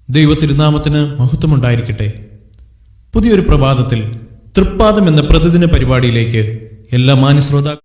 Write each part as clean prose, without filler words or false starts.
ദൈവത്തിരുനാമത്തിന് മഹത്വമുണ്ടായിരിക്കട്ടെ. പുതിയൊരു പ്രഭാതത്തിൽ തൃപ്പാദം എന്ന പ്രതിദിന പരിപാടിയിലേക്ക് എല്ലാ മാന്യശ്രോതാക്കളും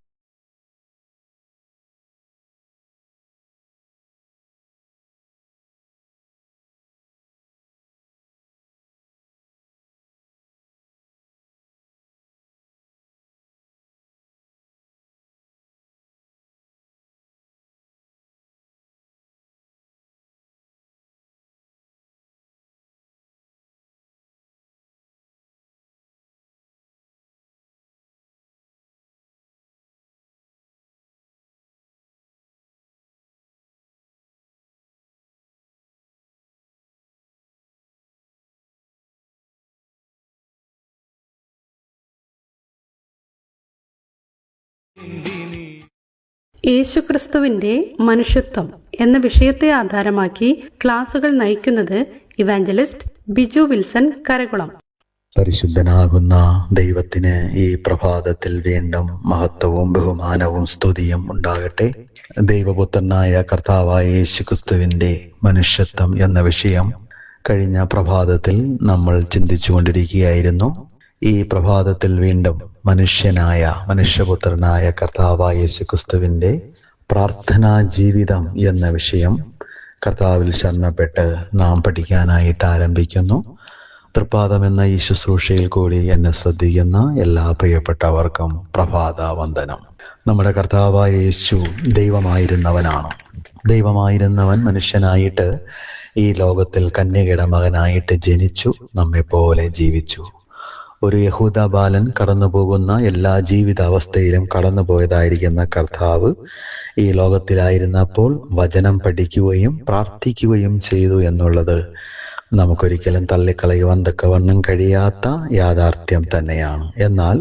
യേശുക്രിസ്തുവിന്റെ മനുഷ്യത്വം എന്ന വിഷയത്തെ ആധാരമാക്കി ക്ലാസുകൾ നയിക്കുന്നത് ഇവാഞ്ചലിസ്റ്റ് ബിജു വിൽസൺ കരകുളം. പരിശുദ്ധനാകുന്ന ദൈവത്തിന് ഈ പ്രഭാതത്തിൽ വീണ്ടും മഹത്വവും ബഹുമാനവും സ്തുതിയും ഉണ്ടാകട്ടെ. ദൈവപുത്രനായ കർത്താവായ യേശുക്രിസ്തുവിന്റെ മനുഷ്യത്വം എന്ന വിഷയം കഴിഞ്ഞ പ്രഭാതത്തിൽ നമ്മൾ ചിന്തിച്ചുകൊണ്ടിരിക്കുകയായിരുന്നു. ഈ പ്രഭാതത്തിൽ വീണ്ടും മനുഷ്യപുത്രനായ കർത്താവായ യേശുക്രിസ്തുവിന്റെ പ്രാർത്ഥനാ ജീവിതം എന്ന വിഷയം കർത്താവിൽ ശരണപ്പെട്ട് നാം പഠിക്കാനായിട്ട് ആരംഭിക്കുന്നു. തൃപ്പാദം എന്ന ഈ ശുശ്രൂഷയിൽ കൂടി എന്നെ ശ്രദ്ധിക്കുന്ന എല്ലാ പ്രിയപ്പെട്ടവർക്കും പ്രഭാത വന്ദനം. നമ്മുടെ കർത്താവായ യേശു ദൈവമായിരുന്നവൻ മനുഷ്യനായിട്ട് ഈ ലോകത്തിൽ കന്യകയുടെ മകനായിട്ട് ജനിച്ചു, നമ്മെപ്പോലെ ജീവിച്ചു. ഒരു യഹൂദ ബാലൻ കടന്നുപോകുന്ന എല്ലാ ജീവിതാവസ്ഥയിലും കടന്നുപോയതായിരിക്കുന്ന കർത്താവ് ഈ ലോകത്തിലായിരുന്നപ്പോൾ വചനം പഠിക്കുകയും പ്രാർത്ഥിക്കുകയും ചെയ്തു എന്നുള്ളത് നമുക്കൊരിക്കലും തള്ളിക്കളയുവാൻ തക്കവണ്ണം കഴിയാത്ത യാഥാർത്ഥ്യം തന്നെയാണ്. എന്നാൽ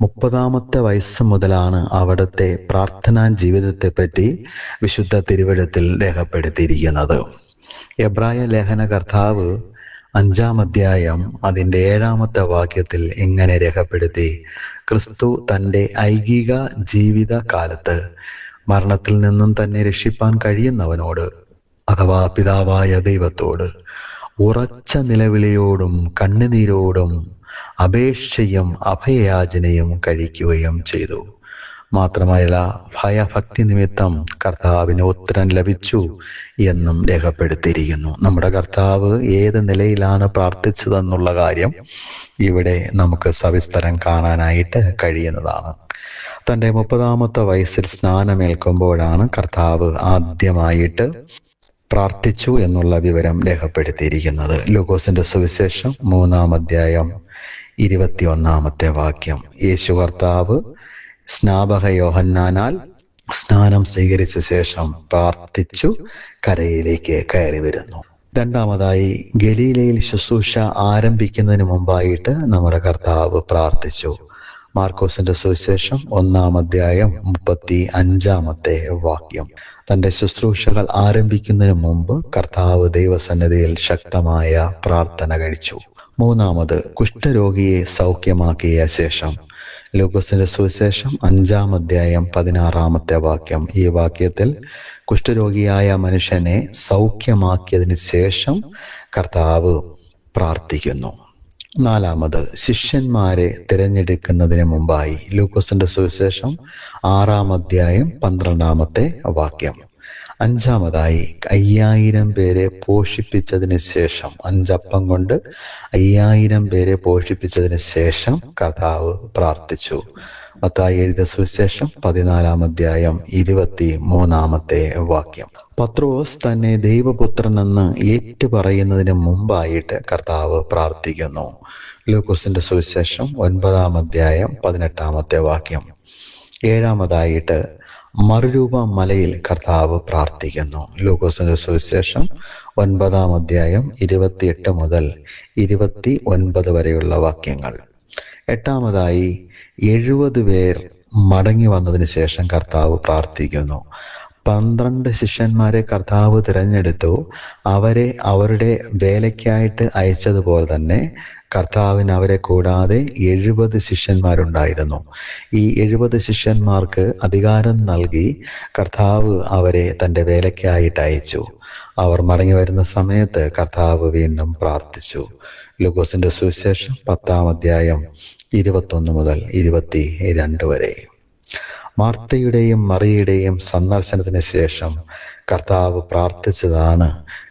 30-ാമത്തെ വയസ്സ് മുതലാണ് അവിടുത്തെ പ്രാർത്ഥനാ ജീവിതത്തെപ്പറ്റി വിശുദ്ധ തിരുവെഴുത്തിൽ രേഖപ്പെടുത്തിയിരിക്കുന്നത്. എബ്രായ ലേഖന കർത്താവ് 5-ാം അധ്യായം അതിൻ്റെ 7-ാമത്തെ വാക്യത്തിൽ ഇങ്ങനെ രേഖപ്പെടുത്തി: ക്രിസ്തു തൻ്റെ ഐഹിക ജീവിത കാലത്ത് മരണത്തിൽ നിന്നും തന്നെ രക്ഷിപ്പാൻ കഴിയുന്നവനോട്, അഥവാ പിതാവായ ദൈവത്തോട് ഉറച്ച നിലവിളിയോടും കണ്ണുനീരോടും അപേക്ഷയും അഭയയാചനയും കഴിക്കുകയും ചെയ്തു. മാത്രമല്ല, ഭയഭക്തി നിമിത്തം കർത്താവിന് ഉത്തരം ലഭിച്ചു എന്നും രേഖപ്പെടുത്തിയിരിക്കുന്നു. നമ്മുടെ കർത്താവ് ഏത് നിലയിലാണ് പ്രാർത്ഥിച്ചതെന്നുള്ള കാര്യം ഇവിടെ നമുക്ക് സവിസ്തരം കാണാനായിട്ട് കഴിയുന്നതാണ്. തൻ്റെ 30-ാമത്തെ വയസ്സിൽ സ്നാനമേൽക്കുമ്പോഴാണ് കർത്താവ് ആദ്യമായിട്ട് പ്രാർത്ഥിച്ചു എന്നുള്ള വിവരം രേഖപ്പെടുത്തിയിരിക്കുന്നത്. ലൂക്കോസിന്റെ സുവിശേഷം 3-ാം അധ്യായം 21-ാമത്തെ വാക്യം. യേശു കർത്താവ് സ്നാപക യോഹന്നാനാൽ സ്നാനം സ്വീകരിച്ച ശേഷം പ്രാർത്ഥിച്ചു കരയിലേക്ക് കയറി വരുന്നു. രണ്ടാമതായി, ഗലീലയിൽ ശുശ്രൂഷ ആരംഭിക്കുന്നതിന് മുമ്പായിട്ട് നമ്മുടെ കർത്താവ് പ്രാർത്ഥിച്ചു. മാർക്കോസിന്റെ സുവിശേഷം 1-ാം അധ്യായം 35-ാമത്തെ വാക്യം. തന്റെ ശുശ്രൂഷകൾ ആരംഭിക്കുന്നതിന് മുമ്പ് കർത്താവ് ദൈവസന്നിധിയിൽ ശക്തമായ പ്രാർത്ഥന കഴിച്ചു. മൂന്നാമത്, കുഷ്ഠരോഗിയെ സൗഖ്യമാക്കിയ ശേഷം. ലൂക്കോസിന്റെ സുവിശേഷം 5-ാം അധ്യായം 16-ാമത്തെ വാക്യം. ഈ വാക്യത്തിൽ കുഷ്ഠരോഗിയായ മനുഷ്യനെ സൗഖ്യമാക്കിയതിന് ശേഷം കർത്താവ് പ്രാർത്ഥിക്കുന്നു. നാലാമത്, ശിഷ്യന്മാരെ തിരഞ്ഞെടുക്കുന്നതിന് മുമ്പായി. ലൂക്കോസിന്റെ സുവിശേഷം 6-ാം അധ്യായം 12-ാമത്തെ വാക്യം. അഞ്ചാമതായി, 5000 പേരെ പോഷിപ്പിച്ചതിന് ശേഷം, 5 അപ്പം കൊണ്ട് 5000 പേരെ പോഷിപ്പിച്ചതിന് ശേഷം കർത്താവ് പ്രാർത്ഥിച്ചു. മത്തായി എഴുതിയ സുവിശേഷം 14-ാം അധ്യായം 23-ാമത്തെ വാക്യം. പത്രോസ് തന്നെ ദൈവപുത്രനെന്ന് ഏറ്റുപറയുന്നതിന് മുമ്പായിട്ട് കർത്താവ് പ്രാർത്ഥിക്കുന്നു. ലൂക്കോസിന്റെ സുവിശേഷം 9-ാം അധ്യായം 18-ാമത്തെ വാക്യം. ഏഴാമതായിട്ട്, മറുരൂപ മലയിൽ കർത്താവ് പ്രാർത്ഥിക്കുന്നു. ലൂക്കോസിന്റെ സുവിശേഷം 9-ാം അധ്യായം 28 മുതൽ 29 വരെയുള്ള വാക്യങ്ങൾ. എട്ടാമതായി, 70 പേർ മടങ്ങി വന്നതിന് ശേഷം കർത്താവ് പ്രാർത്ഥിക്കുന്നു. 12 ശിഷ്യന്മാരെ കർത്താവ് തിരഞ്ഞെടുത്തു. അവരെ അവരുടെ വേലയ്ക്കായിട്ട് അയച്ചതുപോലെ തന്നെ കർത്താവിന് അവരെ കൂടാതെ 70 ശിഷ്യന്മാരുണ്ടായിരുന്നു. ഈ 70 ശിഷ്യന്മാർക്ക് അധികാരം നൽകി കർത്താവ് അവരെ തൻ്റെ വേലയ്ക്കായിട്ട് അയച്ചു. അവർ മടങ്ങി വരുന്ന സമയത്ത് കർത്താവ് വീണ്ടും പ്രാർത്ഥിച്ചു. ലൂക്കോസിന്റെ സുവിശേഷം 10-ാം അധ്യായം 21 മുതൽ 22 വരെ. മാർത്തയുടെയും മറിയയുടെയും സന്ദർശനത്തിന് ശേഷം കർത്താവ് പ്രാർത്ഥിച്ചതാണ്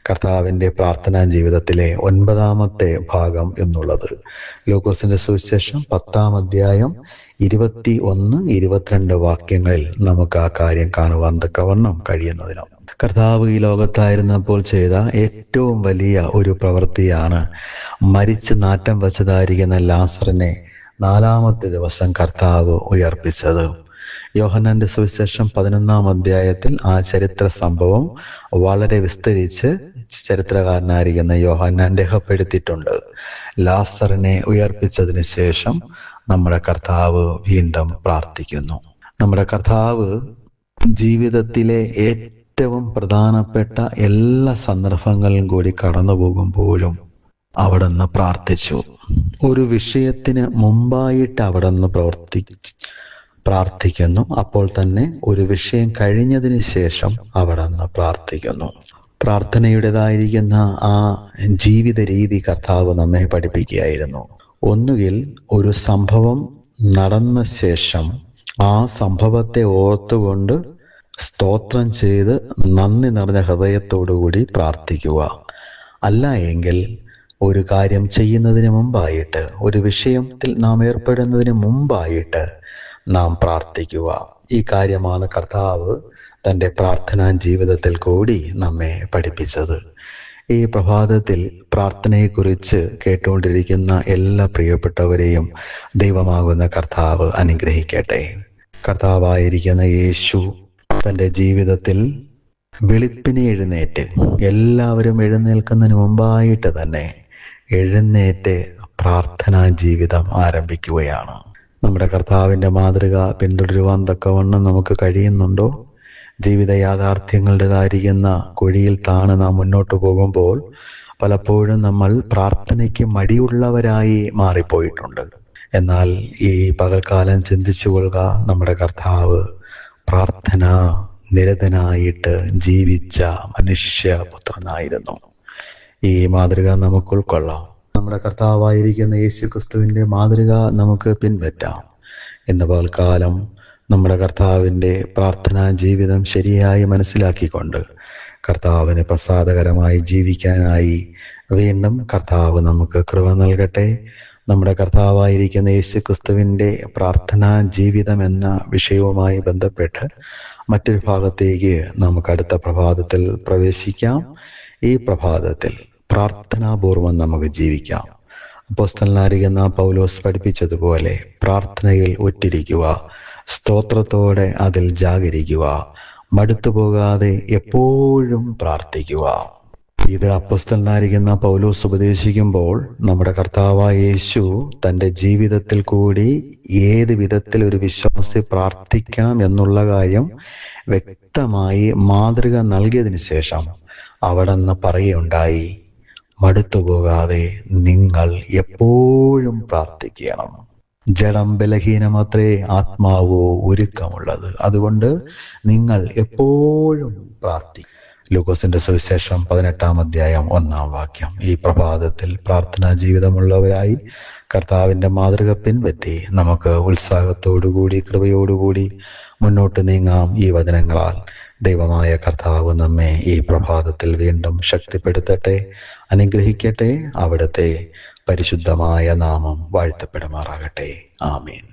കർത്താവിൻ്റെ പ്രാർത്ഥനാ ജീവിതത്തിലെ 9ാമത്തെ ഭാഗം എന്നുള്ളത്. ലൂക്കോസിന്റെ സുവിശേഷം 10-ാം അധ്യായം 21-22 വാക്യങ്ങളിൽ നമുക്ക് ആ കാര്യം കാണുവാൻ തക്കവണ്ണം കഴിയുന്നതിനും കർത്താവ് ഈ ലോകത്തായിരുന്നപ്പോൾ ചെയ്ത ഏറ്റവും വലിയ ഒരു പ്രവൃത്തിയാണ് മരിച്ച് നാറ്റം വച്ചതായിരിക്കുന്ന ലാസറിനെ 4ാമത്തെ ദിവസം കർത്താവ് ഉയർപ്പിച്ചത്. യോഹന്നാന്റെ സുവിശേഷം 11-ാം അധ്യായത്തിൽ ആ ചരിത്ര സംഭവം വളരെ വിസ്തരിച്ച് ചരിത്രകാരനായിരിക്കുന്ന യോഹന്നാൻ രേഖപ്പെടുത്തിയിട്ടുണ്ട്. ലാസറിനെ ഉയർപ്പിച്ചതിന് ശേഷം നമ്മുടെ കർത്താവ് വീണ്ടും പ്രാർത്ഥിക്കുന്നു. നമ്മുടെ കർത്താവ് ജീവിതത്തിലെ ഏറ്റവും പ്രധാനപ്പെട്ട എല്ലാ സന്ദർഭങ്ങളിലും കൂടി കടന്നു പോകുമ്പോഴും അവിടുന്ന് പ്രാർത്ഥിച്ചു. ഒരു വിഷയത്തിന് മുമ്പായിട്ട് അവിടുന്ന് പ്രാർത്ഥിക്കുന്നു. അപ്പോൾ തന്നെ ഒരു വിഷയം കഴിഞ്ഞതിന് ശേഷം അവിടുന്ന് പ്രാർത്ഥിക്കുന്നു. പ്രാർത്ഥനയുടേതായിരിക്കുന്ന ആ ജീവിത രീതി കർത്താവ് നമ്മെ പഠിപ്പിക്കുകയായിരുന്നു. ഒന്നുകിൽ ഒരു സംഭവം നടന്ന ശേഷം ആ സംഭവത്തെ ഓർത്തുകൊണ്ട് സ്തോത്രം ചെയ്ത് നന്ദി നിറഞ്ഞ ഹൃദയത്തോടുകൂടി പ്രാർത്ഥിക്കുക. അല്ല എങ്കിൽ ഒരു കാര്യം ചെയ്യുന്നതിന് മുമ്പായിട്ട്, ഒരു വിഷയത്തിൽ നാം ഏർപ്പെടുന്നതിന് മുമ്പായിട്ട് നാം പ്രാർത്ഥിക്കുക. ഈ കാര്യമാണ് കർത്താവ് തൻ്റെ പ്രാർത്ഥനാ ജീവിതത്തിൽ കൂടി നമ്മെ പഠിപ്പിച്ചത്. ഈ പ്രഭാതത്തിൽ പ്രാർത്ഥനയെക്കുറിച്ച് കേട്ടുകൊണ്ടിരിക്കുന്ന എല്ലാ പ്രിയപ്പെട്ടവരെയും ദൈവമാകുന്ന കർത്താവ് അനുഗ്രഹിക്കട്ടെ. കർത്താവായിരിക്കുന്ന യേശു തൻ്റെ ജീവിതത്തിൽ വെളുപ്പിനെ എഴുന്നേറ്റ്, എല്ലാവരും എഴുന്നേൽക്കുന്നതിന് മുമ്പായിട്ട് തന്നെ എഴുന്നേറ്റ് പ്രാർത്ഥനാ ജീവിതം ആരംഭിക്കുകയാണ്. നമ്മുടെ കർത്താവിൻ്റെ മാതൃക പിന്തുടരുവാൻ തക്കവണ്ണം നമുക്ക് കഴിയുന്നുണ്ടോ? ജീവിത യാഥാർത്ഥ്യങ്ങളുടേതായിരിക്കുന്ന കുഴിയിൽ താണ് നാം മുന്നോട്ട് പോകുമ്പോൾ പലപ്പോഴും നമ്മൾ പ്രാർത്ഥനയ്ക്ക് മടിയുള്ളവരായി മാറിപ്പോയിട്ടുണ്ട്. എന്നാൽ ഈ പകൽക്കാലം ചിന്തിച്ചു കൊള്ളുക, നമ്മുടെ കർത്താവ് പ്രാർത്ഥന നിരതനായിട്ട് ജീവിച്ച മനുഷ്യപുത്രനായിരുന്നു. ഈ മാതൃക നമുക്ക് ഉൾക്കൊള്ളാം. നമ്മുടെ കർത്താവായിരിക്കുന്ന യേശു ക്രിസ്തുവിൻ്റെ മാതൃക നമുക്ക് പിൻപറ്റാം. ഇന്ന് പകൽക്കാലം നമ്മുടെ കർത്താവിൻ്റെ പ്രാർത്ഥനാ ജീവിതം ശരിയായി മനസ്സിലാക്കിക്കൊണ്ട് കർത്താവിന് പ്രസാദകരമായി ജീവിക്കാനായി വീണ്ടും കർത്താവ് നമുക്ക് കൃപ നൽകട്ടെ. നമ്മുടെ കർത്താവായിരിക്കുന്ന യേശു ക്രിസ്തുവിൻ്റെ പ്രാർത്ഥനാ ജീവിതം എന്ന വിഷയവുമായി ബന്ധപ്പെട്ട് മറ്റൊരു ഭാഗത്തേക്ക് നമുക്ക് അടുത്ത പ്രഭാതത്തിൽ പ്രവേശിക്കാം. ഈ പ്രഭാതത്തിൽ പ്രാർത്ഥനാപൂർവം നമുക്ക് ജീവിക്കാം. അപ്പോസ്തലനായിരിക്കുന്ന പൗലോസ് പഠിപ്പിച്ചതുപോലെ പ്രാർത്ഥനയിൽ ഒറ്റിരിക്കുക, സ്തോത്രത്തോടെ അതിൽ ജാഗരിക്കുക, മടുത്തുപോകാതെ എപ്പോഴും പ്രാർത്ഥിക്കുക. ഇത് അപ്പോസ്തലനായിരിക്കുന്ന പൗലോസ് ഉപദേശിക്കുമ്പോൾ നമ്മുടെ കർത്താവായ യേശു തൻ്റെ ജീവിതത്തിൽ കൂടി ഏത് വിധത്തിൽ ഒരു വിശ്വാസി പ്രാർത്ഥിക്കണം എന്നുള്ള കാര്യം വ്യക്തമായി മാതൃക നൽകിയതിന് ശേഷം അവിടെ നിന്ന് പറയുകയുണ്ടായി, മടുത്തുപോകാതെ നിങ്ങൾ എപ്പോഴും പ്രാർത്ഥിക്കണം. ജഡം ബലഹീനമത്രേ, ആത്മാവോ ഒരുക്കമുള്ളത്. അതുകൊണ്ട് നിങ്ങൾ എപ്പോഴും പ്രാർത്ഥിക്കും. ലൂക്കോസിന്റെ സുവിശേഷം 18-ാം അധ്യായം 1-ാം വാക്യം. ഈ പ്രഭാതത്തിൽ പ്രാർത്ഥനാ ജീവിതമുള്ളവരായി കർത്താവിൻ്റെ മാതൃക പിൻപറ്റി നമുക്ക് ഉത്സാഹത്തോടുകൂടി കൃപയോടുകൂടി മുന്നോട്ട് നീങ്ങാം. ഈ വചനങ്ങളാൽ ദൈവമായ കർത്താവ് നമ്മെ ഈ പ്രഭാതത്തിൽ വീണ്ടും ശക്തിപ്പെടുത്തട്ടെ, അനുഗ്രഹിക്കട്ടെ. അവിടുത്തെ പരിശുദ്ധമായ നാമം വാഴ്ത്തപ്പെടുമാറാകട്ടെ. ആമേൻ.